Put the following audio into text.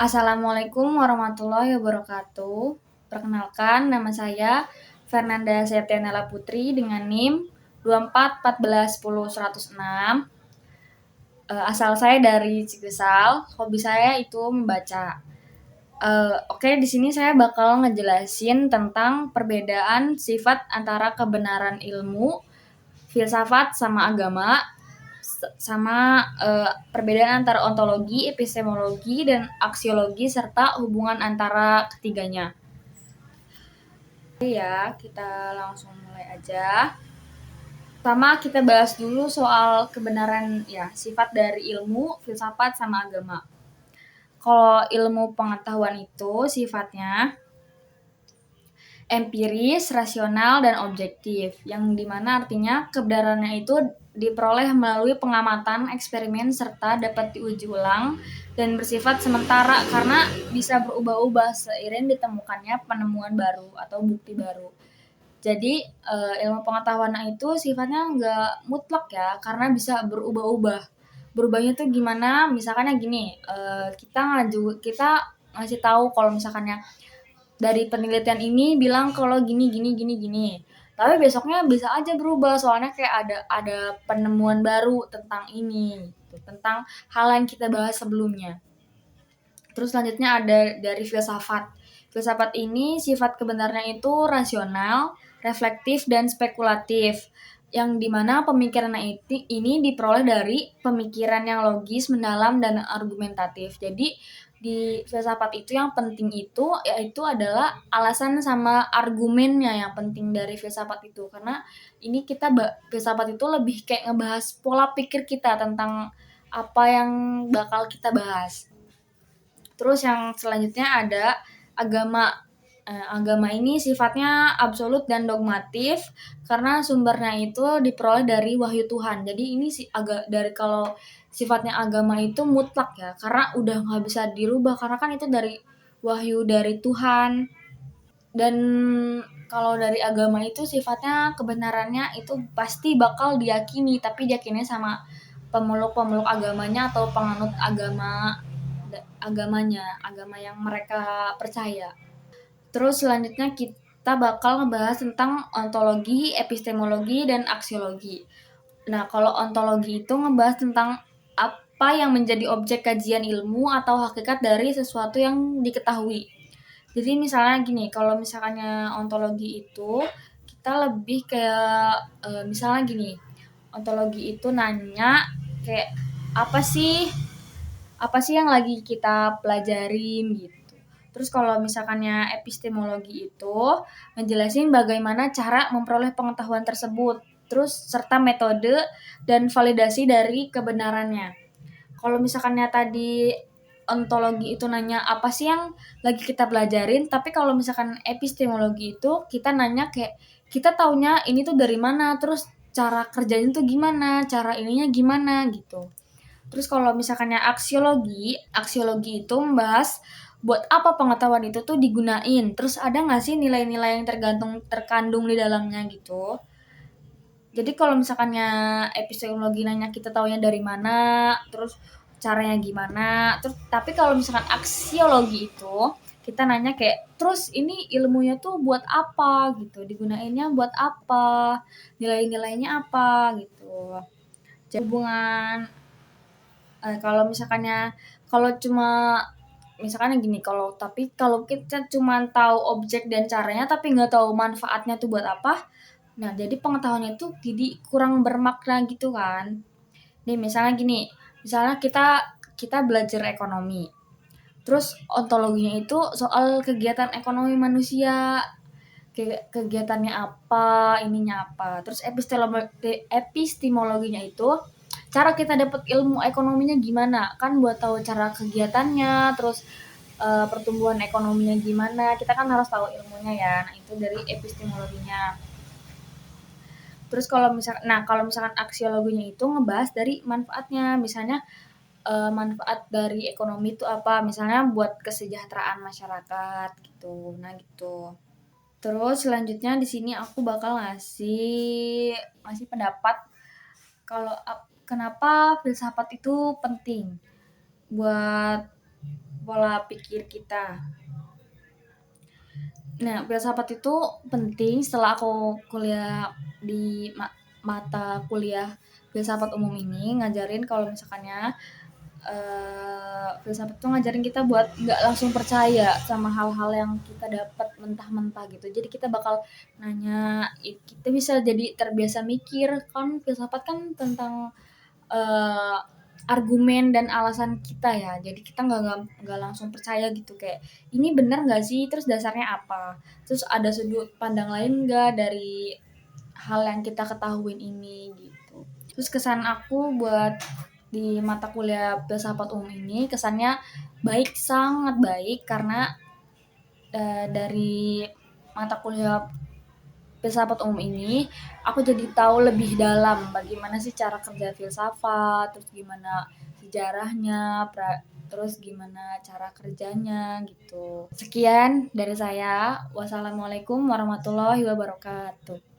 Assalamualaikum warahmatullahi wabarakatuh. Perkenalkan, nama saya Fernanda Septianela Putri dengan NIM 24 14 10 106. Asal saya dari Cigesal. Hobi saya itu membaca. Oke, di sini saya bakal ngejelasin tentang perbedaan sifat antara kebenaran ilmu, filsafat sama agama, sama perbedaan antara ontologi, epistemologi, dan aksiologi serta hubungan antara ketiganya. Ya, kita langsung mulai aja. Pertama kita bahas dulu soal kebenaran ya, sifat dari ilmu, filsafat sama agama. Kalau ilmu pengetahuan itu sifatnya empiris, rasional, dan objektif, yang dimana artinya kebenarannya itu diperoleh melalui pengamatan, eksperimen, serta dapat diuji ulang dan bersifat sementara karena bisa berubah-ubah seiring ditemukannya penemuan baru atau bukti baru. Jadi ilmu pengetahuan itu sifatnya nggak mutlak ya, karena bisa berubah-ubah. Berubahnya tuh gimana? Misalkannya gini, kita ngasih tahu kalau misalkannya dari penelitian ini bilang kalau gini gini gini gini. Tapi besoknya bisa aja berubah soalnya kayak ada penemuan baru tentang ini, gitu, tentang hal yang kita bahas sebelumnya. Terus selanjutnya ada dari filsafat. Filsafat ini sifat kebenarannya itu rasional, reflektif, dan spekulatif. Yang dimana pemikiran ini diperoleh dari pemikiran yang logis, mendalam, dan argumentatif. Jadi di filsafat itu yang penting itu yaitu adalah alasan sama argumennya yang penting dari filsafat itu. Karena ini filsafat itu lebih kayak ngebahas pola pikir kita tentang apa yang bakal kita bahas. Terus yang selanjutnya ada agama. Agama ini sifatnya absolut dan dogmatif karena sumbernya itu diperoleh dari wahyu Tuhan. Jadi ini dari kalau sifatnya agama itu mutlak ya, karena udah nggak bisa dirubah karena kan itu dari wahyu dari Tuhan. Dan kalau dari agama itu sifatnya kebenarannya itu pasti bakal diyakini, tapi diyakinnya sama pemeluk-pemeluk agamanya atau penganut agama yang mereka percaya. Terus selanjutnya kita bakal ngebahas tentang ontologi, epistemologi, dan aksiologi. Nah, kalau ontologi itu ngebahas tentang apa yang menjadi objek kajian ilmu atau hakikat dari sesuatu yang diketahui. Jadi misalnya gini, kalau misalnya ontologi itu kita lebih kayak misalnya gini, ontologi itu nanya kayak apa sih apa sih yang lagi kita pelajarin gitu. Terus kalau misalkannya epistemologi itu ngejelasin bagaimana cara memperoleh pengetahuan tersebut, terus serta metode dan validasi dari kebenarannya. Kalau misalkannya tadi ontologi itu nanya apa sih yang lagi kita pelajarin, tapi kalau misalkan epistemologi itu kita nanya kayak kita taunya ini tuh dari mana, terus cara kerjanya tuh gimana, cara ininya gimana gitu. Terus kalau misalkannya aksiologi itu membahas buat apa pengetahuan itu tuh digunain. Terus ada nggak sih nilai-nilai yang terkandung di dalamnya gitu. Jadi kalau misalkannya epistemologi nanya kita taunya dari mana, terus caranya gimana. Terus tapi kalau misalkan aksiologi itu kita nanya kayak terus ini ilmunya tuh buat apa gitu, digunainnya buat apa, nilai-nilainya apa gitu. Jadi hubungan kalau misalkannya kalau cuma misalkan gini kalau kita cuma tahu objek dan caranya tapi nggak tahu manfaatnya tuh buat apa, nah jadi pengetahuannya itu jadi kurang bermakna gitu kan. Nih misalnya gini, misalnya kita kita belajar ekonomi, terus ontologinya itu soal kegiatan ekonomi manusia, kegiatannya apa, ininya apa. Terus epistemologinya itu cara kita dapat ilmu ekonominya gimana, kan buat tahu cara kegiatannya, terus pertumbuhan ekonominya gimana, kita kan harus tahu ilmunya ya. Nah itu dari epistemologinya. Terus kalau misalkan aksiologinya itu ngebahas dari manfaatnya, misalnya manfaat dari ekonomi itu apa, misalnya buat kesejahteraan masyarakat gitu. Nah gitu. Terus selanjutnya di sini aku bakal ngasih pendapat kalau kenapa filsafat itu penting buat pola pikir kita. Nah, filsafat itu penting setelah aku kuliah di mata kuliah filsafat umum ini ngajarin kalau misalkannya filsafat itu ngajarin kita buat nggak langsung percaya sama hal-hal yang kita dapat mentah-mentah gitu. Jadi kita bakal nanya, kita bisa jadi terbiasa mikir kan. Filsafat kan tentang uh, argumen dan alasan kita ya. Jadi kita nggak langsung percaya gitu kayak ini benar nggak sih? Terus dasarnya apa? Terus ada sudut pandang lain nggak dari hal yang kita ketahuin ini gitu. Terus kesan aku buat di mata kuliah filsafat umum ini kesannya baik, sangat baik karena dari mata kuliah filsafat umum ini aku jadi tahu lebih dalam bagaimana sih cara kerja filsafat, terus gimana sejarahnya, terus gimana cara kerjanya gitu. Sekian dari saya. Wassalamualaikum warahmatullahi wabarakatuh.